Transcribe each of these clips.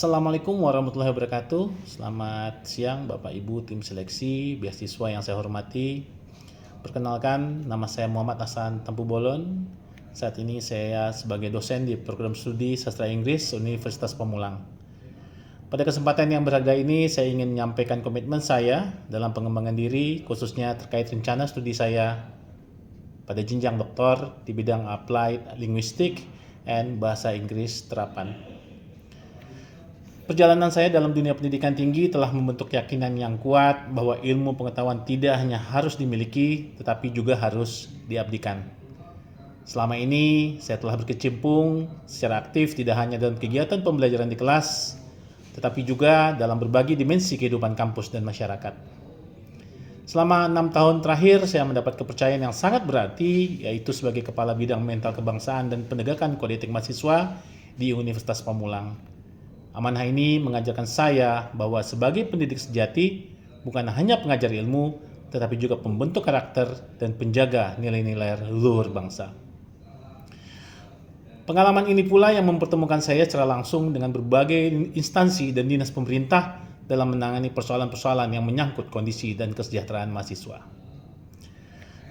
Assalamualaikum warahmatullahi wabarakatuh. Selamat siang Bapak Ibu tim seleksi beasiswa yang saya hormati. Perkenalkan, nama saya Muhammad Hasan Tampu Bolon. Saat ini saya sebagai dosen di program studi Sastra Inggris Universitas Pamulang. Pada kesempatan yang berharga ini, saya ingin menyampaikan komitmen saya dalam pengembangan diri, khususnya terkait rencana studi saya pada jenjang doktor di bidang Applied Linguistic and Bahasa Inggris Terapan. Perjalanan saya dalam dunia pendidikan tinggi telah membentuk keyakinan yang kuat bahwa ilmu pengetahuan tidak hanya harus dimiliki, tetapi juga harus diabdikan. Selama ini, saya telah berkecimpung secara aktif tidak hanya dalam kegiatan pembelajaran di kelas, tetapi juga dalam berbagai dimensi kehidupan kampus dan masyarakat. Selama 6 tahun terakhir, saya mendapat kepercayaan yang sangat berarti, yaitu sebagai Kepala Bidang Mental Kebangsaan dan Penegakan Kode Etik Mahasiswa di Universitas Pamulang. Amanah ini mengajarkan saya bahwa sebagai pendidik sejati bukan hanya pengajar ilmu, tetapi juga pembentuk karakter dan penjaga nilai-nilai luhur bangsa. Pengalaman ini pula yang mempertemukan saya secara langsung dengan berbagai instansi dan dinas pemerintah dalam menangani persoalan-persoalan yang menyangkut kondisi dan kesejahteraan mahasiswa.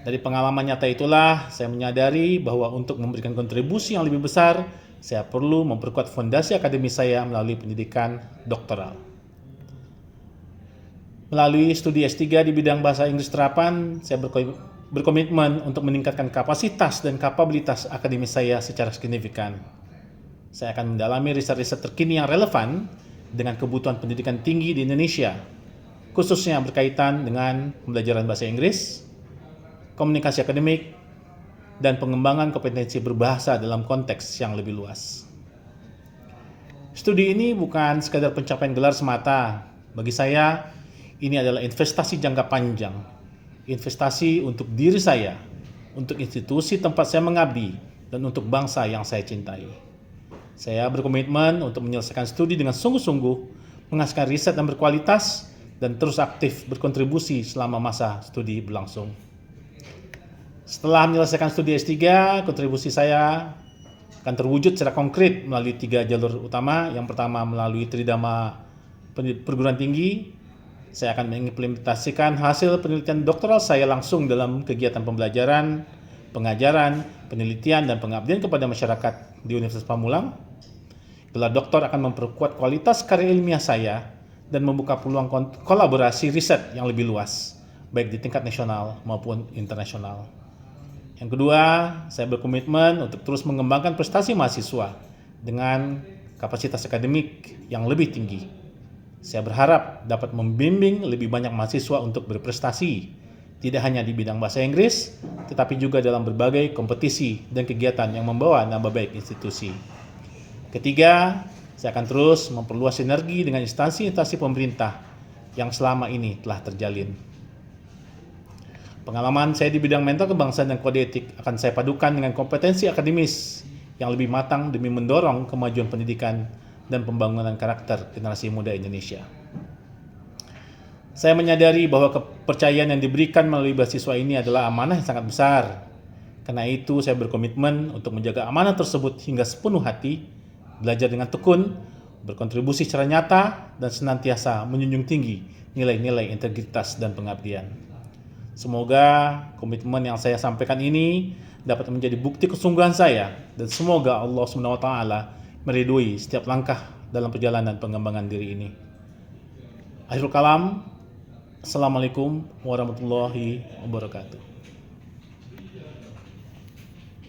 Dari pengalaman nyata itulah, saya menyadari bahwa untuk memberikan kontribusi yang lebih besar, saya perlu memperkuat fondasi akademis saya melalui pendidikan doktoral. Melalui studi S3 di bidang Bahasa Inggris Terapan, saya berkomitmen untuk meningkatkan kapasitas dan kapabilitas akademis saya secara signifikan. Saya akan mendalami riset-riset terkini yang relevan dengan kebutuhan pendidikan tinggi di Indonesia, khususnya berkaitan dengan pembelajaran bahasa Inggris, komunikasi akademik, dan pengembangan kompetensi berbahasa dalam konteks yang lebih luas. Studi ini bukan sekadar pencapaian gelar semata. Bagi saya, ini adalah investasi jangka panjang. Investasi untuk diri saya, untuk institusi tempat saya mengabdi, dan untuk bangsa yang saya cintai. Saya berkomitmen untuk menyelesaikan studi dengan sungguh-sungguh, menghasilkan riset yang berkualitas, dan terus aktif berkontribusi selama masa studi berlangsung. Setelah menyelesaikan studi S3, kontribusi saya akan terwujud secara konkret melalui 3 jalur utama. Yang pertama melalui Tridharma Perguruan Tinggi. Saya akan mengimplementasikan hasil penelitian doktoral saya langsung dalam kegiatan pembelajaran, pengajaran, penelitian, dan pengabdian kepada masyarakat di Universitas Pamulang. Gelar doktor akan memperkuat kualitas karya ilmiah saya dan membuka peluang kolaborasi riset yang lebih luas, baik di tingkat nasional maupun internasional. Yang kedua, saya berkomitmen untuk terus mengembangkan prestasi mahasiswa dengan kapasitas akademik yang lebih tinggi. Saya berharap dapat membimbing lebih banyak mahasiswa untuk berprestasi, tidak hanya di bidang bahasa Inggris, tetapi juga dalam berbagai kompetisi dan kegiatan yang membawa nama baik institusi. Ketiga, saya akan terus memperluas sinergi dengan instansi-instansi pemerintah yang selama ini telah terjalin. Pengalaman saya di bidang mental kebangsaan dan kode etik akan saya padukan dengan kompetensi akademis yang lebih matang demi mendorong kemajuan pendidikan dan pembangunan karakter generasi muda Indonesia. Saya menyadari bahwa kepercayaan yang diberikan melalui beasiswa ini adalah amanah yang sangat besar. Karena itu, saya berkomitmen untuk menjaga amanah tersebut hingga sepenuh hati, belajar dengan tekun, berkontribusi secara nyata, dan senantiasa menjunjung tinggi nilai-nilai integritas dan pengabdian. Semoga komitmen yang saya sampaikan ini dapat menjadi bukti kesungguhan saya, dan semoga Allah SWT meridhoi setiap langkah dalam perjalanan pengembangan diri ini. Akhirul kalam, Assalamualaikum warahmatullahi wabarakatuh.